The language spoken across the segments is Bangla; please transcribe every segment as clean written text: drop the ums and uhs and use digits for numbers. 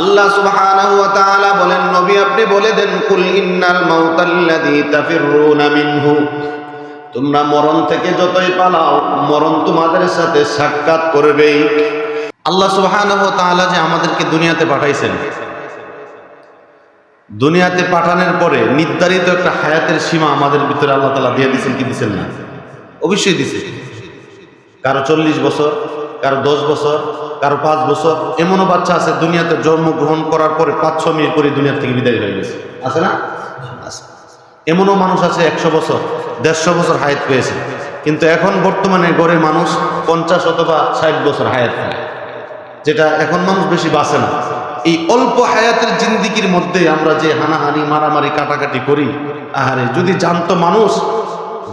আল্লাহ সুবহানাহু ওয়া তাআলা বলেন, নবী আপনি বলে দেন, কুল ইন্নাল মাউতাল্লাযী তাফিররুনা মিনহু, তোমরা মরণ থেকে যতই পালাও মরণ তোমাদের সাথে সাক্ষাৎ করবেই। আল্লাহ সুবহানাহু ওয়া তাআলা যে আমাদেরকে দুনিয়াতে পাঠাইছেন, দুনিয়াতে পাঠানোর পরে নির্ধারিত একটা হায়াতের সীমা আমাদের ভিতরে আল্লাহ তাআলা দিয়ে দিয়েছেন কি দিয়েছেন না? অবশ্যই দিয়েছে। কারো 40 বছর, কারো 10 বছর, কারো 5 বছর। এমনও বাচ্চা আছে দুনিয়াতে জন্মগ্রহণ করার পরে 5-6 মিনিট পরে দুনিয়া থেকে বিদায় হয়ে গেছে, আছে না? আছে। এমনও মানুষ আছে 100 বছর, 150 বছর হায়াত পেয়েছে, কিন্তু এখন বর্তমানে গড়ে মানুষ 50 অথবা 60 বছর হায়াত পায়, যেটা এখন মানুষ বেশি বাঁচে না। এই অল্প হায়াতের জিন্দিগির মধ্যে আমরা যে হানাহানি, মারামারি, কাটাকাটি করি, আহারে যদি জানতো মানুষ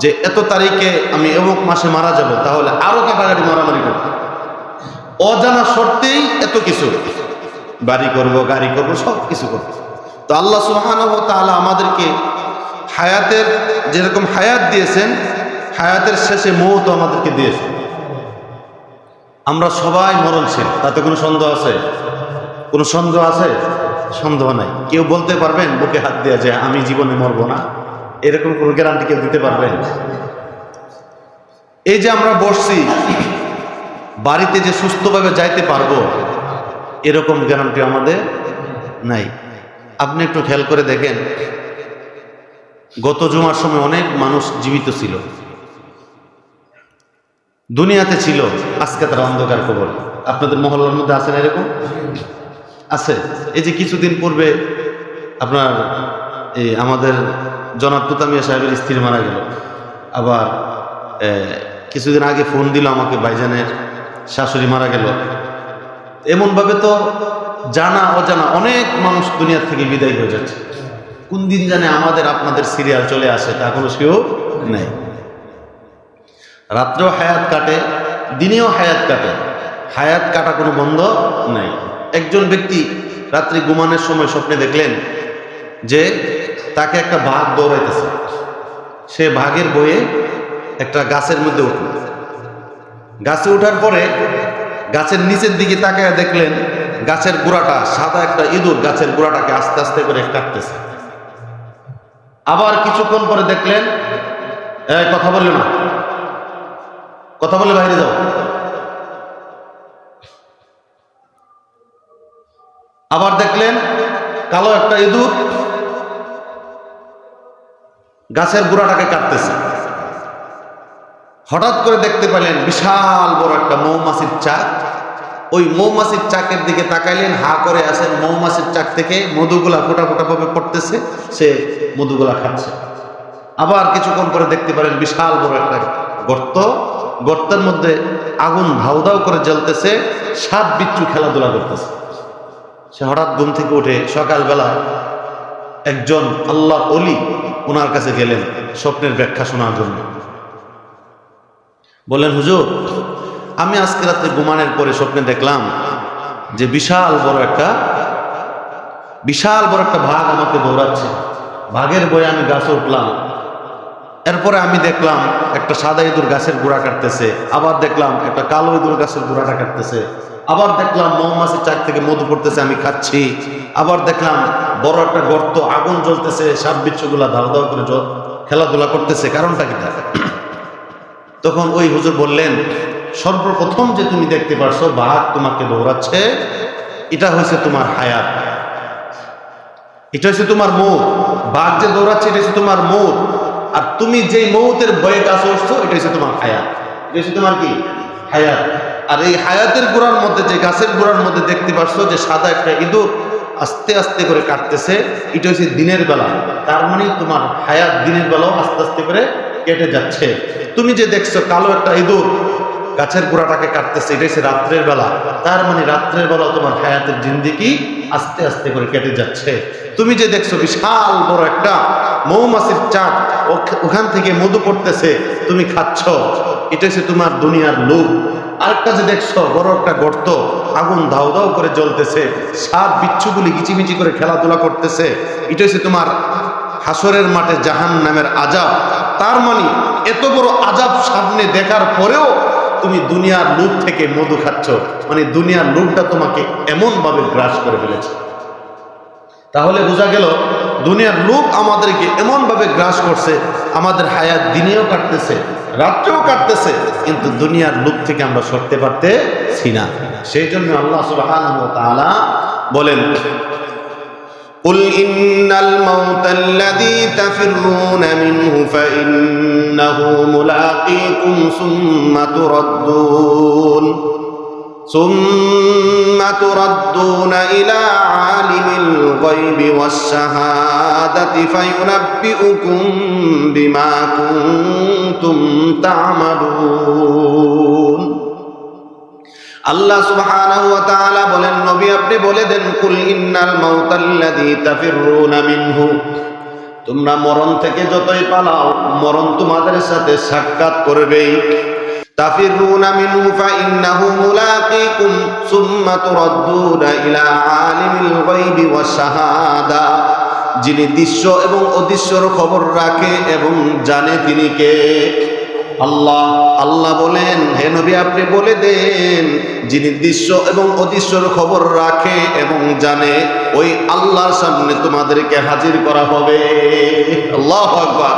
যে এত তারিখে আমি অমুক মাসে মারা যাব, তাহলে আরো কাটাকাটি, মারামারি করব। অজানা শর্তেই এত কিছু, বাড়ি করব, গাড়ি করব, সব কিছু করব। তো আল্লাহ সুবহানাহু ওয়া তাআলা আমাদেরকে হায়াতের যেরকম হায়াত দিয়েছেন, হায়াতের শেষে মওত আমাদেরকে দিয়েছেন। আমরা সবাই মরণশীল, তাতে কোনো সন্দেহ আছে? কোনো সন্দেহ আছে? সন্দেহ নাই। কেউ বলতে পারবেন বুকে হাত দিয়ে যে আমি জীবনে মরবো না? এরকম কোনো গ্যারান্টি কেউ দিতে পারবেন? এই যে আমরা বসছি, বাড়িতে যে সুস্থভাবে যাইতে পারবো এরকম গ্যারান্টি আমাদের নাই। আপনি একটু খেয়াল করে দেখেন, গত জুমার সময় অনেক মানুষ জীবিত ছিল, দুনিয়াতে ছিল, আজকে তারা অন্ধকার কবর। আপনাদের মহল্লার মধ্যে আছে না এরকম? আছে। এই যে কিছুদিন পূর্বে আপনার এই আমাদের জনাব তুতা মিয়া সাহেবের স্ত্রী মারা গেল। আবার কিছুদিন আগে ফোন দিল আমাকে, ভাইজানের শাশুড়ি মারা গেল। এমনভাবে তো জানা অজানা অনেক মানুষ দুনিয়ার থেকে বিদায় হয়ে যাচ্ছে। কোন দিন জানে আমাদের আপনাদের সিরিয়াল চলে আসে তা কোনো কেউ নেই। রাত্রেও হায়াত কাটে, দিনেও হায়াত কাটে, হায়াত কাটা কোনো বন্ধ নাই। একজন ব্যক্তি রাত্রি ঘুমানোর সময় স্বপ্নে দেখলেন যে তাকে একটা বাঘ দৌড়াইতেছে। সে বাঘের বয়ে একটা গাছের মধ্যে উঠল। গাছে ওঠার পরে গাছের নিচের দিকে তাকায় দেখলেন গাছের গোড়াটা, সাদা একটা ইঁদুর গাছের গোড়াটাকে আস্তে আস্তে করে কাটতেছে। আবার কিছুক্ষণ পরে দেখলেন, কথা বললে না, কথা বলে বাইরে যাও। আবার দেখলেন কালো একটা ইঁদুর গাছের গোড়াটাকে কাটতেছে। হঠাৎ করে দেখতে পেলেন বিশাল বড় একটা মৌমাছির চাক। ওই মৌমাছির চাকের দিকে তাকাইলেন, হা করে আছেন। মৌমাছির চাক থেকে মধুগুলা ফোটা ফোটা ভাবে পড়তেছে, সে মধুগুলা খাচ্ছে। আবার কিছুক্ষণ পরে দেখতে পেলেন বিশাল বড় একটা গর্ত, গর্তের মধ্যে আগুন ধাউ ধাউ করে জ্বলতেছে, সাপ বিচ্ছু খেলাধুলা করতেছে। সে হঠাৎ ঘুম থেকে উঠে সকালবেলা একজন আল্লাহ ওলি ওনার কাছে গেলেন স্বপ্নের ব্যাখ্যা শোনার জন্য। বললেন, হুজুর, আমি আজকে রাত্রে ঘুমানোর পরে স্বপ্নে দেখলাম যে বিশাল বড় একটা বাঘ আমাকে দৌড়াচ্ছে। বাঘের বয়ে আমি গাছে উঠলাম। এরপরে আমি দেখলাম একটা সাদা ইঁদুর গাছের গোড়া কাটতেছে। আবার দেখলাম একটা কালো ইঁদুর গাছের গোড়াটা কাটতেছে। আবার দেখলাম মৌমাছির চাক থেকে মধু পড়তেছে, আমি খাচ্ছি। আবার দেখলাম বড় একটা গর্ত, আগুন জ্বলতেছে, সাপ বিচ্ছুগুলা ধাও ধাও করে খেলাধুলা করতেছে। কারণটা কি? তখন ওই হুজুর বললেন, সর্বপ্রথম যে তুমি দেখতে পারছো বাঘ তোমাকে দৌড়াচ্ছে, এটা হয়েছে তোমার হায়াত, এটা হচ্ছে তোমার মৌত। বাঘ যে দৌড়াচ্ছে এটা হচ্ছে তোমার মৌত। আর তুমি যেই মৌতের ভয়ে কাছে উঠছো এটা হচ্ছে তোমার হায়াত, এটা হচ্ছে তোমার কি? হায়াত। আর এই হায়াতের গোড়ার মধ্যে, যে গাছের গোড়ার মধ্যে দেখতে পারছো যে সাদা একটা ইঁদুর আস্তে আস্তে করে কাটতেছে, এটা হচ্ছে দিনের বেলা। তার মানে তোমার হায়াত দিনের বেলাও আস্তে আস্তে করে কেটে যাচ্ছে। তুমি যে দেখছো কালো একটা ইঁদুর গাছের গোড়াটাকে কাটতেছে, এটা হচ্ছে রাত্রের বেলা। তার মানে রাত্রের বেলাও তোমার হায়াতের জিন্দেগি আস্তে আস্তে করে কেটে যাচ্ছে। তুমি যে দেখছো বিশাল বড় একটা মৌমাছির চাক, ওখান থেকে মধু পড়তেছে, তুমি খাচ্ছ, এটা হচ্ছে তোমার দুনিয়ার লোভ। আরেকটা যে দেখছো বড় একটা গর্ত, আগুন ধাউ ধাউ করে জ্বলতেছে, সাপ বিচ্ছুগুলি কিচিমিচি করে খেলাধুলা করতেছে, এটা হচ্ছে তোমার হাসরের মাঠে জাহান্নামের আযাব। তার মানে এত বড় আযাব সামনে দেখার পরেও তুমি দুনিয়ার লোভ থেকে মধু খাচ্ছ, মানে দুনিয়ার লোভটা তোমাকে এমন ভাবে গ্রাস করে ফেলেছে। তাহলে বোঝা গেল দুনিয়ার লোভ আমাদেরকে এমন ভাবে গ্রাস করছে, আমাদের হায়াত দিনেও কাটতেছে, রাত্রেও কাটতেছে, কিন্তু দুনিয়ার লোভ থেকে আমরা সরতে পারতেছি না। সেই জন্য আল্লাহ সুবহানাহু ওয়া তাআলা বলেন, قل إن الموت الذي تفرون منه فإنه ملاقيكم ثم تردون إلى عالم الغيب والشهادة فينبئكم بما كنتم تعملون। আল্লাহ সুবহানাহু ওয়া তাআলা বলেন, নবী আপনি বলে দেন, কুল ইন্নাল মাউতাল্লাযী তাফিররুনা মিনহু, তোমরা মরণ থেকে যতই পালাও মরণ তোমাদের সাথে সাক্ষাৎ করবেই। তাফিররুনা মিনহু ফাইন্নাহু মুলাকীকুম সুম্মা তুরাদ্দুনা ইলা আলিমিল গায়বি ওয়াশ শাহাদা, যিনি দৃশ্য এবং অদৃশ্যর খবর রাখে এবং জানে তিনি কে? আল্লাহ। আল্লাহ বলেন, হে নবী আপনি বলে দেন, যিনি দৃশ্য এবং অদৃশ্যর খবর রাখে এবং জানে, ওই আল্লাহর সামনে তোমাদেরকে হাজির করা হবে। আল্লাহু আকবার।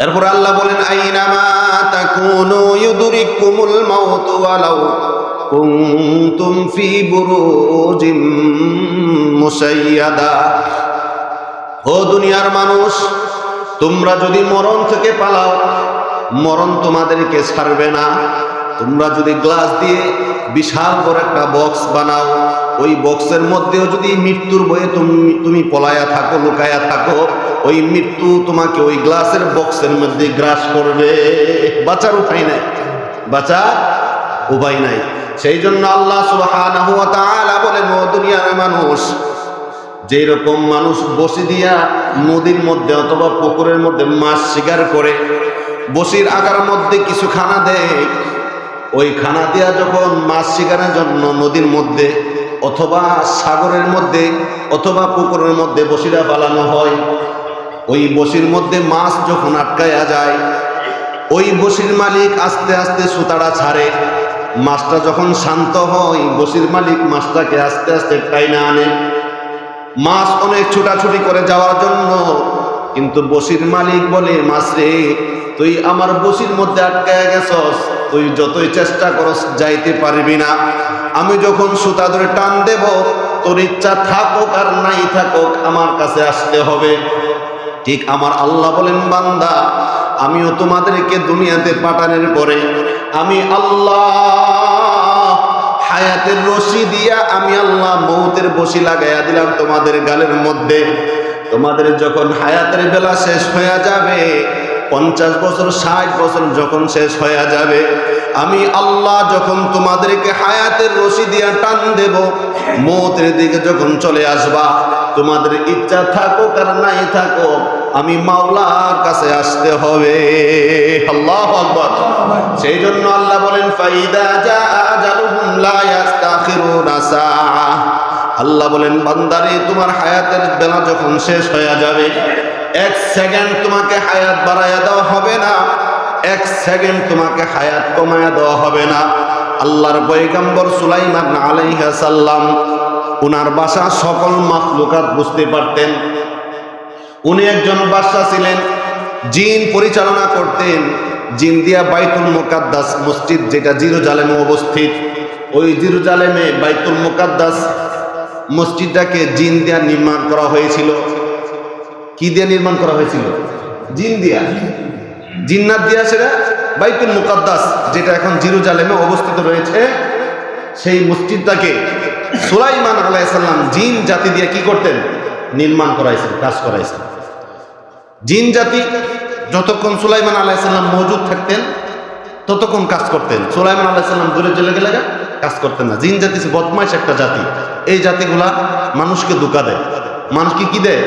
এরপর আল্লাহ বলেন, আইনামা তাকুনু ইউদরিকুমুল মাউত ওয়ালাউ কুনতুম ফি বুরুজিম মুশাইয়াদা। ও দুনিয়ার মানুষ, তোমরা যদি মরণ থেকে পালাও মরণ তোমাদেরকে ছাড়বে না। তোমরা যদি গ্লাস দিয়ে বিশাল বড় একটা বক্স বানাও, ওই বক্সের মধ্যেও যদি মৃত্যুর ভয়ে তুমি পলায়া থাকো, লুকায়া থাকো, ওই মৃত্যু তোমাকে ওই গ্লাসের বক্সের মধ্যে গ্রাস করবে। বাঁচার উপায় নাই, বাঁচার উপায় নাই। সেই জন্য আল্লাহ সুবহানাহু ওয়া তাআলা বলেন, ও দুনিয়ার মানুষ, যেই রকম মানুষ বসি দিয়া নদীর মধ্যে অথবা পুকুরের মধ্যে মাছ শিকার করে, বসির আগার মধ্যে কিছু খানা দেয়, ওই খানা দিয়া যখন মাছ শিকারের জন্য নদীর মধ্যে অথবা সাগরের মধ্যে অথবা পুকুরের মধ্যে বসিরা পালানো হয়, ওই বসির মধ্যে মাছ যখন আটকায়া যায়, ওই বসির মালিক আস্তে আস্তে সুতাটা ছাড়ে। মাছটা যখন শান্ত হয়, বসির মালিক মাছটাকে আস্তে আস্তে টাইনা আনে। মাছ অনেক ছুটাছুটি করে যাওয়ার জন্য, কিন্তু বসির মালিক বলে, মাছ রে, তুই আমার বসির মধ্যে আটকায়া গেছস, তুই যতই চেষ্টা করস যাইতে পারবি না। আমি যখন সুতা ধরে টান দেব, তোর ইচ্ছা থাকুক আর নাই থাকুক আমার কাছে আসতে হবে। ঠিক আমার আল্লাহ বলেন, বান্দা, আমিও তোমাদেরকে দুনিয়াতে পাঠানোর পরে আমি আল্লাহ হায়াতের রশি দিয়া আমি আল্লাহ মৌতের বশি লাগাইয়া দিলাম তোমাদের গালের মধ্যে। তোমাদের যখন হায়াতের বেলা শেষ হয়ে যাবে, 50 বছর 60 বছর যখন শেষ হয়ে যাবে, আমি আল্লাহ যখন তোমাদেরকে হায়াতের রশি দিয়া টান দেব, মৌতের দিকে যখন চলে আসবা, তোমাদের ইচ্ছা থাকুক আর নাই থাকুক আমি মাওলার কাছে আসতে হবে। আল্লাহু আকবার। সেই জন্য আল্লাহ বলেন, ফাইদা জা আজালুহুম লা ইস্তাখিরুনা সাআ। আল্লাহ বলেন, বান্দারে, তোমার হায়াতের বেলা যখন শেষ হয়ে যাবে, 1 সেকেন্ড তোমাকে হায়াত বাড়ায়া দেওয়া হবে না, 1 সেকেন্ড তোমাকে হায়াত কমায়া দেওয়া হবে না। আল্লাহর পয়গম্বর সুলাইমান আলাইহিস সালাম, উনার ভাষা সকল মাখলুকাত বুঝতে পারতেন। উনি একজন বাদশা ছিলেন, জিন পরিচালনা করতেন। জিন দিয়া বাইতুল মুকাদ্দাস মসজিদ, যেটা জেরুজালেমে অবস্থিত, ওই জেরুজালেমে বাইতুল মুকাদ্দাস মসজিদটাকে জিন দিয়া নির্মাণ করা হয়েছিল। কি দিয়ে নির্মাণ করা হয়েছিল? জিন দিয়া, জিন্নাত দিয়া। সেটা বাইতুল মুকাদ্দাস, যেটা এখন জেরুজালেমে অবস্থিত রয়েছে, সেই মসজিদটাকে সুলাইমান আলাইহিস সালাম জিন জাতি দিয়ে কি করতেন? নির্মাণ করাইছেন, কাজ করাইছেন। জিন জাতি যতক্ষণ সুলাইমান আলাইহিস সালাম মওজুদ থাকতেন ততক্ষণ কাজ করতেন। সুলাইমান আলাইহিস সালাম দূরে চলে গেলে কাজ করতেন না। জিন জাতি বদমাইশ একটা জাতি। এই জাতিগুলা মানুষকে ধোঁকা দেয়। মানুষকে কি দেয়?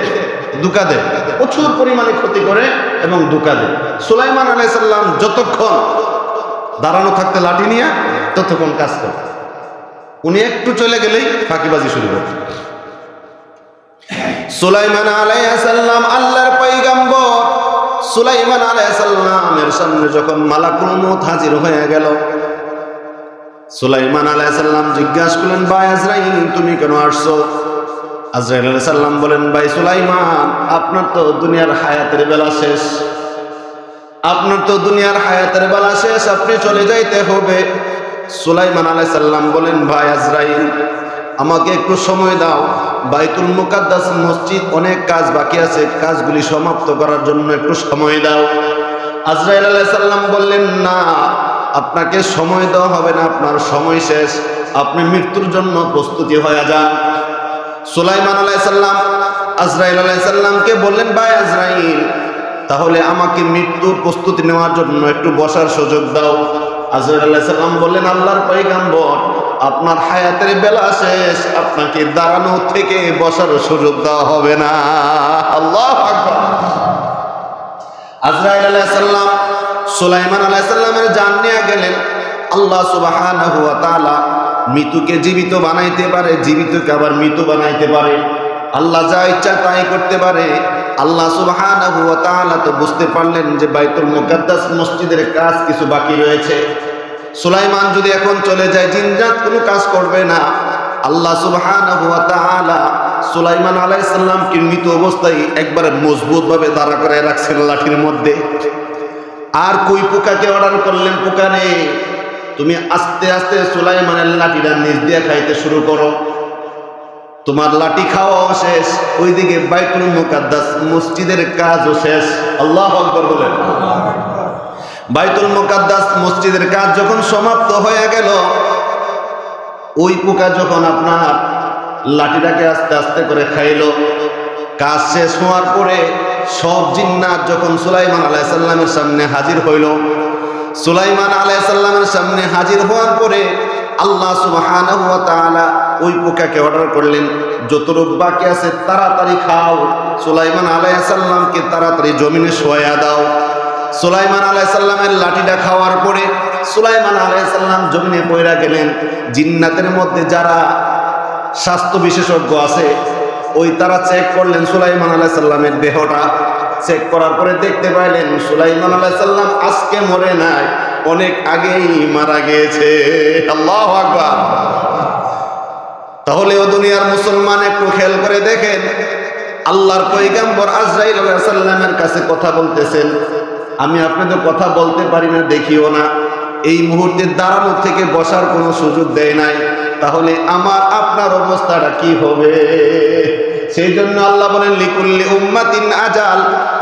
ধোঁকা দেয়, প্রচুর পরিমাণে ক্ষতি করে এবং ধোঁকা দেয়। সুলাইমান আলাইহিস সালাম যতক্ষণ দাঁড়ানো থাকতে লাঠি নিয়ে ততক্ষণ কাজ করতেন। উনি একটু চলে গেলেই ফাঁকিবাজি শুরু করতেন। সুলাইমান আলাইহিস সালাম আল্লাহর পয়গম্বর, সুলাইমান আলাইহিস সালামের সামনে যখন মালাকুল মউত হাজির হয়ে গেল, সুলাইমান আলাইহিস সালাম জিজ্ঞাসা করলেন, ভাই আজরাইল তুমি কেন আসছো? আজরাইল আলাইহিস সালাম বলেন, ভাই সুলাইমান, আপনার তো দুনিয়ার হায়াতের বেলা শেষ, আপনার তো দুনিয়ার হায়াতের বেলা শেষ, আপনি চলে যাইতে হবে। সুলাইমান আলাইহিস সালাম বলেন, ভাই আজরাইল আমাকে একটু সময় দাও, বাইতুল মুকাদ্দাস মসজিদ অনেক কাজ বাকি আছে, কাজগুলি সমাপ্ত করার জন্য একটু সময় দাও। আজরাইল আলাইহিস সালাম বললেন, না, আপনাকে সময় দেওয়া হবে না, আপনার সময় শেষ, আপনি মৃত্যুর জন্য প্রস্তুতি হয়ে যান। সুলাইমান আলাইহিস সালাম আজরাইল আলাইহিস সালামকে বললেন, ভাই আজরাইল তাহলে আমাকে মৃত্যুর প্রস্তুতি নেওয়ার জন্য একটু বসার সুযোগ দাও। আজরাইল আলাইহিস সালাম বললেন, আল্লাহর পয়গম্বর আপনার হায়াতের বেলা শেষ, আপনাকে দাঁড়ানো থেকে বসার সুযোগ দেওয়া হবে না। আল্লাহু আকবার। আজরাইল আলাইহিস সালাম সুলাইমান আলাইহিস সালামের জান নিয়ে গেলেন। আল্লাহ সুবহানাহু ওয়া তাআলা মৃত্যুকে জীবিত বানাইতে পারে, জীবিতকে আবার মৃত বানাইতে পারে। আল্লাহ যা ইচ্ছা তাই করতে পারে। আল্লাহ সুবহানাহু ওয়া তাআলা তো বুঝতে পারলেন যে বাইতুল মুকাদ্দাস মসজিদের কাজ কিছু বাকি রয়েছে। সুলাইমান যদি এখন চলে যায়, জিনজাত কোনো কাজ করবে না। আল্লাহ সুবহানাহু ওয়া তাআলা সুলাইমান আলাইহিস সালামকে মৃত অবস্থায় একবারে মজবুতভাবে দাঁড়া করে রাখছেন লাঠির মধ্যে। আর কই পোকাকে অর্ডার করলেন, পোকা রে তুমি আস্তে আস্তে সুলাইমানের লাঠিটা নিজ দিয়ে খাইতে শুরু করো, তোমার লাঠি খাওয়াও শেষ, ওইদিকে বাইতুল মুকাদ্দাস মসজিদের কাজও শেষ। আল্লাহু আকবার বলেন। বাইতুল মুকাদ্দাস মসজিদের কাজ যখন সমাপ্ত হয়ে গেল, ওই পোকা যখন আপনার লাঠিটাকে আস্তে আস্তে করে খাইল, কাজ শেষ হওয়ার পরে সব জিন্নাত যখন সুলাইমান আলাইহিস সালামের সামনে হাজির হইল, সুলাইমান আলাইহিস সালামের সামনে হাজির হওয়ার পরে আল্লাহ সুবহানাহু ওয়া তাআলা ওই পোকাকে অর্ডার করলেন, যতটুকু বাকি আছে তাড়াতাড়ি খাও, সুলাইমান আলাইহিস সালামকে তাড়াতাড়ি জমিনে শোয়া দাও। সুলাইমান আলাইহিস সালামের লাঠিটা খাওয়ার পরে সুলাইমান আলাইহিস সালাম জমিনে পড়ে গেলেন। জিন্নাতের মধ্যে যারা স্বাস্থ্য বিশেষজ্ঞ আছে, ওই তারা চেক করলেন সুলাইমান আলাইহিস সালামের দেহটা। চেক করার পরে দেখতে পাইলেন সুলাইমান আলাইহিস সালাম আজকে মরে নাই, অনেক আগেই মারা গিয়েছে। আল্লাহু আকবার। তাহলে ও দুনিয়ার মুসলমান একটু খেয়াল করে দেখেন, আল্লাহর পয়গম্বর আজরাইল আলাইহিস সালামের কাছে কথা বলতেছেন, আমি আপনাদের কথা বলতে পারি না, দেখিও না, এই মুহূর্তে দাঁড়ানো থেকে বসার কোনো সুযোগ দেয় নাই, তাহলে আমার আপনার অবস্থাটা কি হবে? সেই জন্য আল্লাহ বলেন, লিকুল্লি উম্মাতিন আজাল,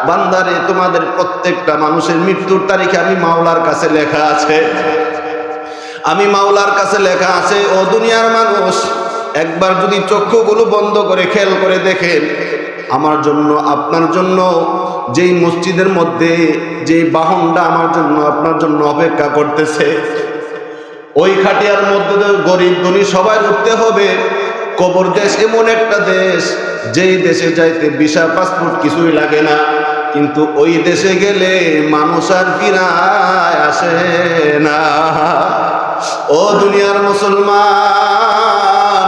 বান্দারে তোমাদের প্রত্যেকটা মানুষের মৃত্যুর তারিখ আমি মাওলার কাছে লেখা আছে, আমি মাওলার কাছে লেখা আছে। ও দুনিয়ার মানুষ, একবার যদি চক্ষুগুলো বন্ধ করে খেয়াল করে দেখেন, আমার জন্য আপনার জন্য যেই মসজিদের মধ্যে যেই বাহনটা আমার জন্য আপনার জন্য অপেক্ষা করতেছে, ওই খাটিয়ার মধ্যে গরিব ধনী সবাই উঠতে হবে। কবর দেশ এমন একটা দেশ, যেই দেশে যাইতে ভিসা পাসপোর্ট কিছুই লাগে না, কিন্তু ওই দেশে গেলে মানুষ আর ফিরায় আসে না। ও দুনিয়ার মুসলমান,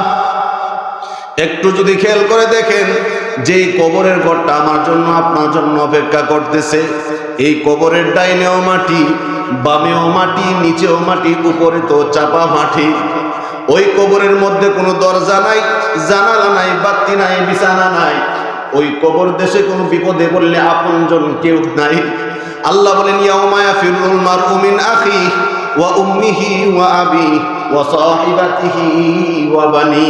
একটু যদি খেয়াল করে দেখেন, যেই কবরের ঘরটা আমার জন্য আপনার জন্য অপেক্ষা করতেছে, এই কবরের ডাইনেও মাটি, বামেও মাটি, নিচেও মাটি, উপরে তো চাপা মাটি। ওই কবরের মধ্যে কোনো দরজা নাই, জানালা নাই, বাতি নাই, বিছানা নাই। ওই কবর দেশে কোনো বিপদে পড়লে আপনজন কেউ নাই। আল্লাহ বলেন, ইয়াউমা ইয়াফিরুল মারউ মিন আখিহি ওয়া উম্মিহি ওয়া আবিহি ওয়া সাহিবাতিহি ওয়া বানি।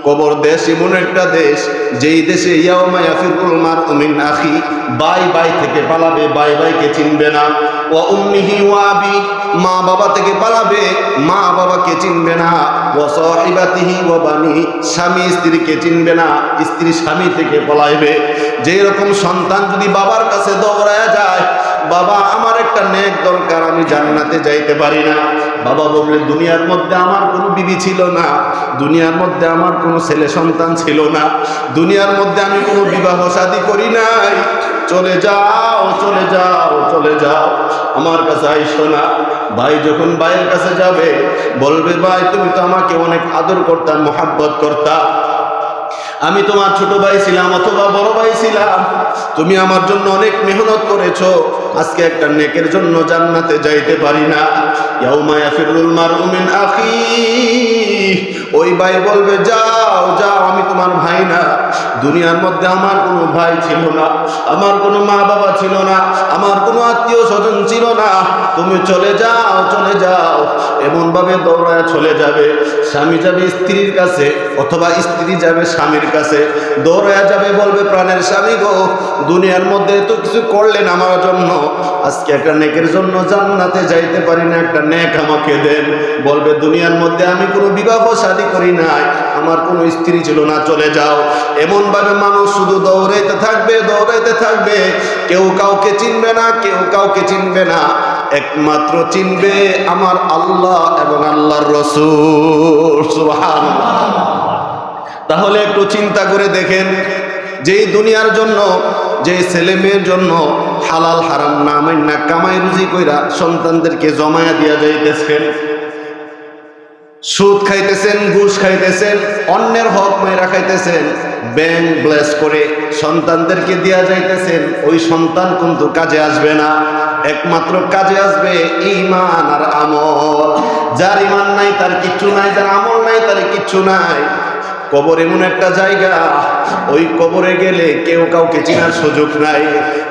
কবর দেশ এমন একটা দেশ, যেই দেশে ইয়াউমা ইয়াফিরুল মারউ মিন আখিহি, ভাই ভাই থেকে পালাবে, ভাই ভাইকে চিনবে না। ওয়া উম্মিহি ওয়া আবি, মা বাবা থেকে পালাবে, মা বাবাকে চিনবে না। ওয়া সাহিবাতিহি ওয়া বানি, স্বামী স্ত্রীকে চিনবে না, স্ত্রী স্বামী থেকে পলাইবে। যেই রকম সন্তান যদি বাবার কাছে দৌড়ায় যায়, বাবা আমার একটা নেক দরকার, আমি জান্নাতে যাইতে পারি না। বাবা বললে, দুনিয়ার মধ্যে আমার কোনো বিবি ছিল না, দুনিয়ার মধ্যে আমার কোনো ছেলে সন্তান ছিল না, দুনিয়ার মধ্যে আমি কোনো বিবাহ শাদী করি নাই, চলে যাও, চলে যাও, চলে যাও, আমার কাছে আইসো না। ভাই যখন ভাইয়ের কাছে যাবে, বলবে, ভাই তুমি তো আমাকে অনেক আদর করতা, মোহাব্বত করতা, আমি তোমার ছোট ভাই ছিলাম অথবা বড় ভাই ছিলাম, তুমি আমার জন্য অনেক মেহনত করেছো, আজকে একটা নেকের জন্য জান্নাতে যাইতে পারি না। ইয়াউমা ইয়াফিরুল মারউ মিন আখি, ওই ভাই বলবে যাও যাও, আমি তোমার ভাই না। দুনিয়ার মধ্যে আমার কোনো ভাই ছিল না, আমার কোনো মা বাবা ছিল না, আমার কোনো আত্মীয় স্বজন ছিল না, তুমি চলে যাও চলে যাও। এমন ভাবে দৌড়ায় চলে যাবে, স্বামী যাবে স্ত্রীর কাছে অথবা স্ত্রী যাবে স্বামীর কাছে, দৌড়ায় যাবে, বলবে প্রাণের স্বামী গো, দুনিয়ার মধ্যে তো কিছু করলেন আমার জন্য, আজকে একটা নেকের জন্য জান্নাতে যাইতে পারি না, একটা নেক আমাকে দেন। বলবে দুনিয়ার মধ্যে আমি কোনো বিবাহ শাদী করি নাই, আমার কোনো স্ত্রী ছিল না, চলে যাও। এমন ভাবে মানুষ শুধু দৌড়াইতে থাকবে দৌড়াইতে থাকবে, কেউ কাউকে চিনবে না, কেউ কাউকে চিনবে না, একমাত্র চিনবে আমার আল্লাহ এবং আল্লাহর রাসূল। সুবহানাল্লাহ। তাহলে একটু চিন্তা করে দেখেন, যেই দুনিয়ার জন্য, যে ছেলে মেয়ের জন্য হালাল হারাম না মাইন্না কামাই রুজি কইরা সন্তানদেরকে জমায়া দিয়া যাইতেছেন, সুদ খাইতেছেন, ঘুষ খাইতেছেন, অন্যের হক মাইরা খাইতেছেন, ব্যাংক ব্লেস করে সন্তানদেরকে দিয়া যাইতেছেন, ওই সন্তান কিন্তু কাজে আসবে না, একমাত্র কাজে আসবে ঈমান আর আমল। যার ঈমান নাই তার কিচ্ছু নাই, যার আমল নাই তার কিচ্ছু নাই। কবর এমন একটা জায়গা, ওই কবরে গেলে কেউ কাউকে চেনার সুযোগ নাই।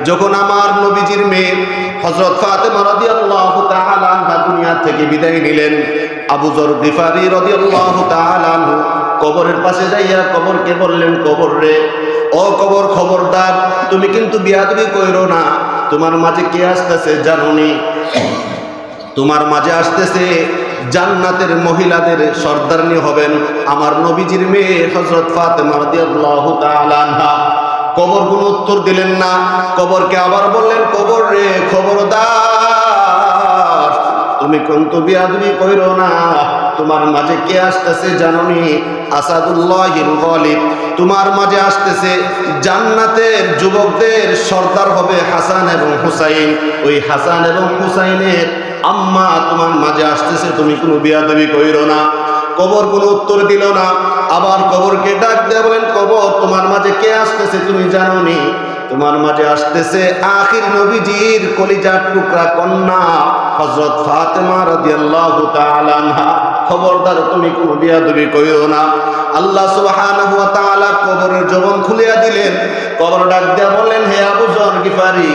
যখন আমার নবীজির মেয়ে হযরত ফাতেমা রাদিয়াল্লাহু তাআলা আনহা দুনিয়া থেকে বিদায় নিলেন, আবু যর গিফারি রাদিয়াল্লাহু তাআলা আনহু কবরের পাশে যাইয়া কবরকে বললেন, কবর রে, ও কবর খবরদার, তুমি কিন্তু বিয়াদবি কইরো না, তোমার মাঝে কে আসতেছে জানোনি? তোমার মাঝে আসতেছে জান্নাতের মহিলাদের সর্দারনি হবেন আমার নবীজির মেয়ে হযরত ফাতেমা রাদিয়াল্লাহু তাআলা আনহা। কবর কোনো উত্তর দিলেন না, কবরকে আবার বললেন, কবর রে খবরদার, তুমি কিন্তু বিয়াদবি কইরো না, তোমার মাঝে কে আসতেছে জানোনি? আসাদুল্লাহিল গালিব, তোমার মাঝে আসতেছে জান্নাতের যুবকদের সর্দার হবে হাসান এবং হুসাইন, ওই হাসান এবং হুসাইনের আম্মা তোমার মাঝে আসতেছে, তুমি কোনো বিয়াদবি কইরো না। কবর কোনো উত্তর দিল না, আবার কবরকে ডাক দিয়ে বলেন, কবর তোমার মাঝে কে আসতেছে তুমি জানোনি? তোমার মাঝে আসতেছে আখির নবীজির কলিজার টুকরা কন্যা হযরত ফাতেমা রাদিয়াল্লাহু তাআলা আনহা, খবরদার তুমি কোনো বিয়াদবি কইরো না। আল্লাহ সুবহানাহু ওয়া তাআলা কবরের জবান খুলিয়া দিলেন, কবর ডাক দিয়া বললেন, হে আবু যর গিফারি,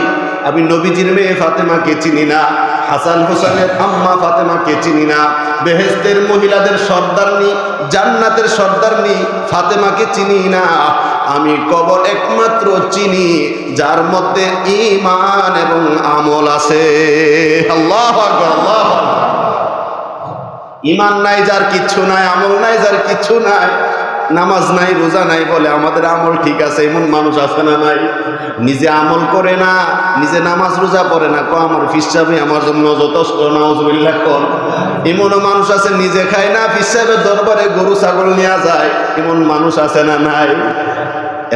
আমি নবীজির মেয়ে ফাতেমাকে চিনি না, হাসান হোসেনের আম্মা ফাতেমাকে চিনি না, বেহেশতের মহিলাদের সর্দারনি, জান্নাতের সর্দারনি ফাতেমাকে চিনি না, আমি কবর একমাত্র চিনি যার মধ্যে ঈমান এবং আমল আছে। আল্লাহু আকবার, আল্লাহু আকবার। ঈমান নাই যার কিচ্ছু নাই, আমল নাই যার কিচ্ছু নাই, নামাজ নাই রোজা নাই বলে আমাদের আমল ঠিক আছে, এমন মানুষ আছে না নাই? নিজে আমল করে না, নিজে নামাজ রোজা পড়ে না, আমার ফিসাবে আমার জন্য যথেষ্ট, নাউজুবিল্লাহ কর। এমনও মানুষ আছে নিজে খায় না, ফিসাবের দরবারে গরু ছাগল নিয়ে যায়, এমন মানুষ আছে না নাই?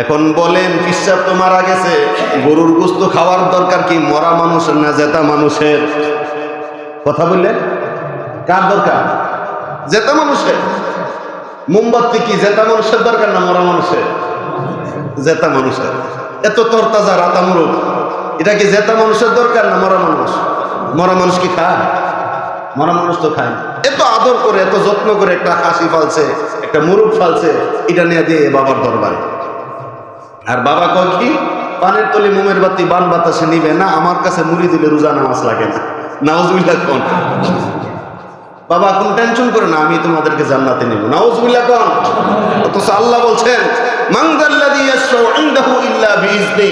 এখন বলেন, ফিসাব তো মারা গেছে, গরুর গোশত খাওয়ার দরকার কি মরা মানুষের না জেতা মানুষের? কথা বললেন, কার দরকার? জেতা মানুষের। মোমবাতি কি জেতা মানুষের দরকার না মরা মানুষের? জেতা মানুষের। এত তরতাজা রাতা মুরুখ, এটা কি জেতা মানুষের দরকার না মরা মানুষ? মরা মানুষ কি খায়? মরা মানুষ তো খায়। এত আদর করে এত যত্ন করে একটা হাসি ফালছে, একটা মুরুখ ফালছে, এটা নিয়ে দিয়ে বাবার দরবারে। আর বাবা কয় কি, পানের তলি মোমের বাতি বান বাতাসে নিবে না, আমার কাছে মুড়ি দিলে রোজা নামাজ লাগে না। নাউজুবিল্লাহ কোন বাবা, কোন টেনশন করে না, আমি তোমাদেরকে জান্নাতে নেব। নাউজুবিল্লাহ কোন। অথচ আল্লাহ বলছেন, মান যাল্লাযী ইয়াশফাউ ইনদাহু ইল্লা বিইজনি,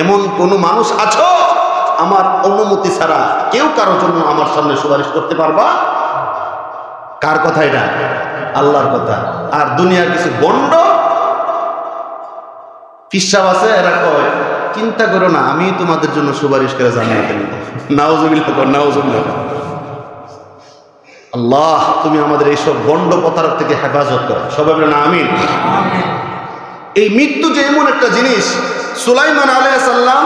এমন কোন মানুষ আছো আমার অনুমতি ছাড়া কেউ কারোর জন্য আমার সামনে সুপারিশ করতে পারবা? কার কথা এটা? আল্লাহর কথা। আর দুনিয়ার কিছু বন্ড ফিসাব আছে, এরা কয় চিন্তা করো না, আমি তোমাদের জন্য সুপারিশ করে জান্নাতে নেব। নাউজুবিল্লাহ কোন, নাউজুবিল্লাহ। আল্লাহ তুমি আমাদের এইসব বন্ড প্রতারক থেকে হেফাজত করো, সবাই বলেন আমিন। এই মৃত্যু যে এমন একটা জিনিস, সুলাইমান আলাইহিস সালাম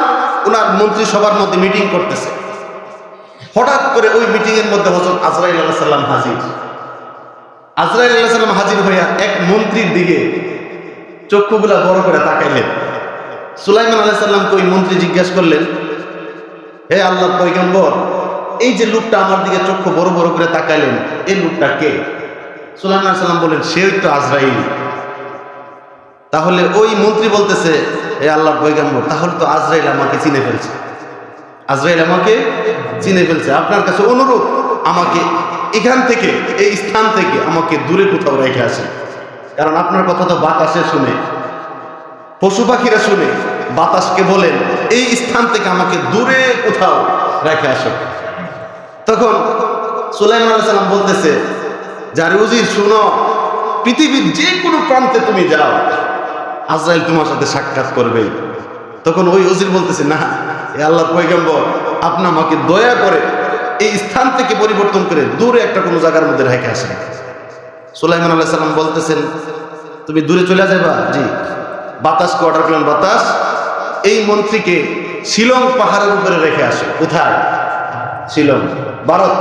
ওনার মন্ত্রিসভার মধ্যে মিটিং করতেছে, হঠাৎ করে ওই মিটিং এর মধ্যে হযরত আজরাইল আলাইহিস সালাম হাজির। আজরাইল আলাইহিস সালাম হাজির হইয়া এক মন্ত্রীর দিকে চক্ষুগুলা বড় করে তাকাইলেন। সুলাইমান আলাইহিস সালামকে ওই মন্ত্রী জিজ্ঞেস করলেন, হে আল্লাহর পয়গম্বর, এই যে লোকটা আমার দিকে চক্ষু বড় বড় করে তাকাইলেন, এই লোকটা কে? সুলাইমান আলাইহিস সালাম বলেন, সেই তো আজরাইল। তাহলে ওই মন্ত্রী বলতেছে, হে আল্লাহর পয়গম্বর, তাহলে তো আজরাইল আমাকে চিনে ফেলছে, আজরাইল আমাকে চিনে ফেলছে। আপনার কাছে অনুরোধ, আমাকে এখান থেকে, এই স্থান থেকে আমাকে দূরে কোথাও রেখে আসেন। কারণ আপনার কথা তো বাতাসে শুনে, পশু পাখিরা শুনে। বাতাসকে বলেন এই স্থান থেকে আমাকে দূরে কোথাও রেখে আসো। তখন সুলাইমান আলাইহিস সালাম বলতেছে, যারে উজির শুনো, পৃথিবীর যে কোনো প্রান্তে তুমি যাও, আজরাইল তোমার সাথে সাক্ষাৎ করবে। তখন ওই উজির বলতেছে, না এ আল্লাহর পয়গম্বর, আপনি আমাকে দয়া করে এই স্থান থেকে পরিবর্তন করে দূরে একটা কোনো জায়গার মধ্যে রেখে আসেন। সুলাইমান আলাইহিস সালাম বলতেছেন, তুমি দূরে চলে যাবা? জি। বাতাসকে অর্ডার করলেন, বাতাস এই মন্ত্রীকে শিলং পাহাড়ের উপরে রেখে আসে। কোথায়? শিলং, ভারত।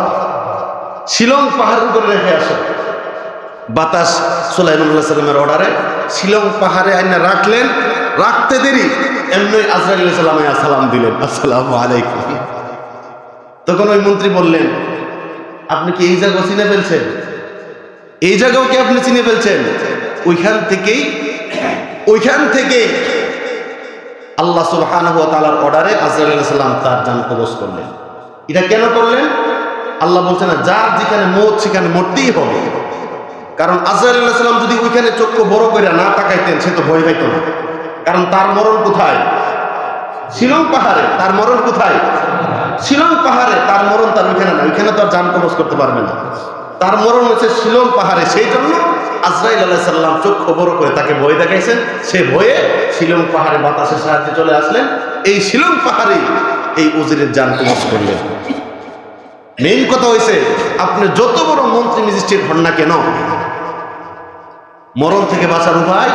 শিলং পাহাড়ের উপরে রেখে আসে। বাতাস সুলাইমান আলাইহিস সালামের অর্ডারে শিলং পাহাড়ে আইনা রাখলেন। রাখতে দেরি এমনি আজরাইল আলাইহিস সালাম দিলেন, আসসালামু আলাইকুম। তখন ওই মন্ত্রী বললেন, আপনি কি এই জায়গা চিনে ফেলছেন? এই জায়গাও কি আপনি চিনে ফেলছেন? ওইখান থেকেই আল্লাহ সুবহানাহু ওয়া তাআলার অর্ডারে আজরাইল আলাইহিস সালাম তার জান কবজ করলেন। এটা কেন করলেন? আল্লাহ বলছেন না, যার যেখানে মৌত সেখানে মরতেই হবে। কারণ আজরাইল আলাইহিস সালাম যদি ওইখানে চক্ষু বড় করে না তাকাইতেন, সে তো ভয় পাইত না। কারণ তার মরণ কোথায়? শিলং পাহাড়ে। তার মরণ কোথায়? শিলং পাহাড়ে। তার মরণ তার ওইখানে না, ওইখানে তো আর জান কবজ করতে পারবে না। তার মরণ হচ্ছে শিলং পাহাড়ে। সেই জন্য আজরাইল আলাইহিস সালাম চক্ষু বড় করে তাকে ভয় দেখাইছেন। সে ভয়ে শিলং পাহাড়ে বাতাসের সাহায্যে চলে আসলেন। এই শিলং পাহাড়ে এই উজিরের জান কবজ করলেন। মেইন কথা হয়েছে, আপনি যত বড় মন্ত্রী ম্যাজিস্ট্রেট হন না কেন, মরণ থেকে বাঁচার উপায়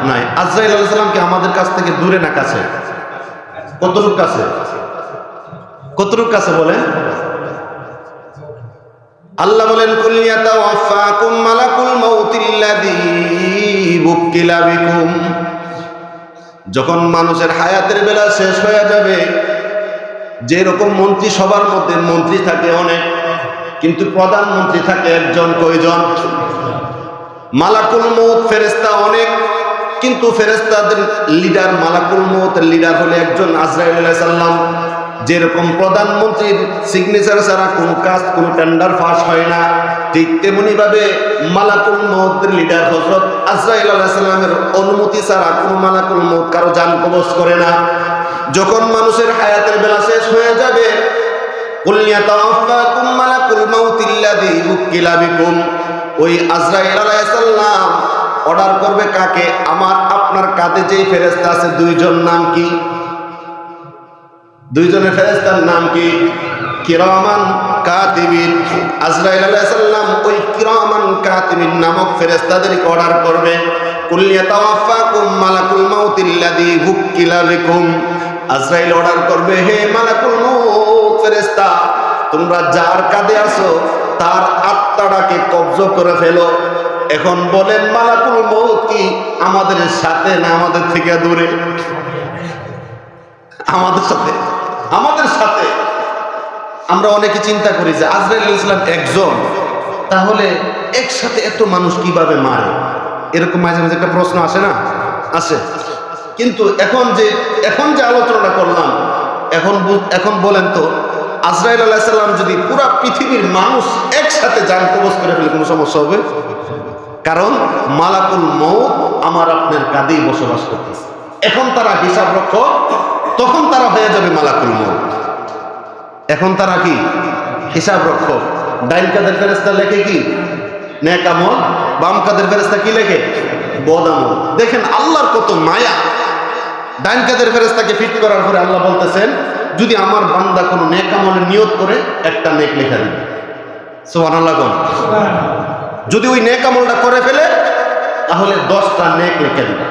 নাই। আজরাইল আলাইহিস সালামকে আমাদের কাছ থেকে দূরে না কাছে? কতটুক কাছে? কতটুক কাছে বলেন? আল্লাহ বলেন, কুল ইয়াতাওয়াফাকুম মালাকুল মাউতিল্লাযী বুক্কিলা বিকুম। যখন মানুষের হায়াতের বেলা শেষ হয়ে যাবে, যেরকম মন্ত্রী সবার মধ্যে মন্ত্রী থাকে অনেক, কিন্তু প্রধানমন্ত্রী থাকে একজন। কয়জন? মালাকুল মউত ফেরেশতা অনেক, কিন্তু ফেরেশতাদের লিডার, মালাকুল মউতের লিডার হলে একজন, আজরাইল আলাইহিস সালাম। যেরকম প্রধানমন্ত্রীর সিগনেচার ছাড়া কোনো কাজ, কোনো টেন্ডার পাস হয় না, ঠিক তেমনি ভাবে মালাকুল মউতের লিডার হযরত আজরাইল আলাইহিস সালামের অনুমতি ছাড়া কোনো মালাকুল মউত কারো জান কবজ করে না। যখন মানুষের হায়াতের বেলা শেষ হয়ে যাবে, কুল ইয়াতাওয়াফাকুম মালাকুল মাউতিল্লাযী বুক্কিলা বিকুম, ওই আজরাইল আলাইহিস সালাম অর্ডার করবে কাকে? আমার আপনার কাঁধে যেই ফেরেশতা আছে, দুইজন নাম কি? দুইজনের ফেরেশতার নাম কি? কিরামান কাতিবিন। আজরাইল আলাইহিস সালাম ওই কিরামান কাতিবিন নামক ফেরেশতাদেরকে অর্ডার করবে, কুল ইয়াতাওয়াফাকুম মালাকুল মাউতিল্লাযী বুক্কিলা বিকুম। আজরাইল অর্ডার করবে, হে মালাকুল মউত ফেরেশতা, তোমরা যার কাঁধে আছো তার আত্মাটাকে কব্জ করে ফেলো। এখন বলেন, মালাকুল মউত কি আমাদের সাথে না আমাদের থেকে দূরে? আমাদের সাথে, আমাদের সাথে। আমরা অনেকে চিন্তা করি যে আজরাইল আলাইহিস সালাম একজন, তাহলে একসাথে এত মানুষ কিভাবে মারে? এরকম মাঝে মাঝে একটা প্রশ্ন আসে না? আসে। কিন্তু এখন যে আলোচনাটা করলাম, এখন বলেন তো, আজরাইল আলাইহিস সালাম যদি পুরো পৃথিবীর মানুষ একসাথে জান কবজ করে ফেলে, কোনো সমস্যা হবে? কারণ মালাকুল মউত আমার আপনার কাঁধেই বসবাস করতেছে। এখন তারা হিসাব রক্ষক, তখন তারা হয়ে যাবে মালাকুল মউত। এখন তারা কি? হিসাব রক্ষক। ডাইন কাদের ফেরেশতা লেখে কি? নেক আমল। বাম কাদের ফেরেশতা কি লেখে? বদ আমল। দেখেন আল্লাহর কত মায়া। ডাইন কাদের ফেরেশতাকে ফিট করার পরে আল্লাহ বলতেছেন, যদি আমার বান্দা কোনো নেক আমলের নিয়ত করে, একটা নেক লেখা দিবে। সুবহানাল্লাহ। যদি ওই নেক আমলটা করে ফেলে, তাহলে 10টা নেক লিখে দিবে।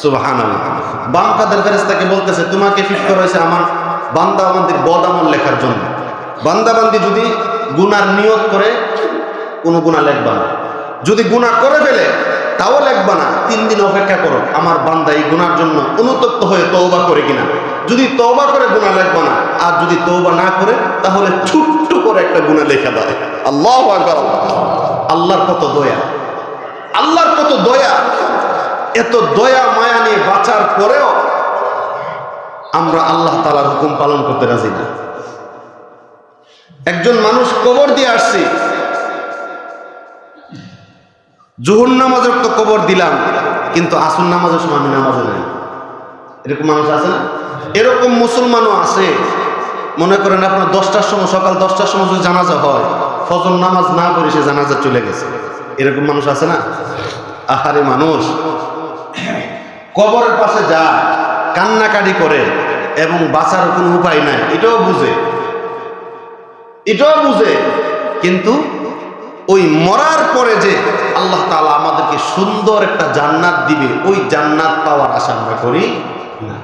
সুবহানাল্লাহ। বাম কাদের ফেরেশতাকে বলতেছে, তোমাকে ফিট করা হয়েছে আমার বান্দা বান্দির বদ আমল লেখার জন্য। বান্দা বান্দি যদি গুনার নিয়ত করে, কোনো গুনাহ লিখবা না। যদি গুনাহ করে ফেলে, তাও লিখবা না, 3 দিন অপেক্ষা করো আমার বান্দা এই গুনার জন্য অনুতপ্ত হয়ে তওবা করে কিনা। যদি তওবা করে গুনাহ লিখবা না, আর যদি তওবা না করে তাহলে ছোট্ট করে একটা গুনাহ লেখা দেয়। আল্লাহু আকবার। আল্লাহর কত দয়া, আল্লাহর কত দয়া। এত দয়া মায়া নিয়ে বাঁচার পরেও আমরা আল্লাহ তাআলার হুকুম পালন করতে রাজি না। একজন মানুষ কবর দিয়ে আসছে, জোহর নামাজের তো কবর দিলাম, কিন্তু আসর নামাজের সময় আমি নামাজে নাই। এরকম মানুষ আছে না? এরকম মুসলমানও আছে। মনে করেন আপনার 10টার সময়, সকাল 10টার সময় যদি জানাজা হয়, ফজর নামাজ না পড়ে সে জানাজা চলে গেছে। এরকম মানুষ আছে না? আহারে মানুষ কবরের পাশে যায়, কান্নাকাটি করে এবং বাঁচার কোনো উপায় নাই, এটাও বুঝে, কিন্তু ওই মরার পরে যে আল্লাহ তাআলা আমাদেরকে সুন্দর একটা জান্নাত দিবে, ওই জান্নাত পাওয়ার আশা আমরা করি না।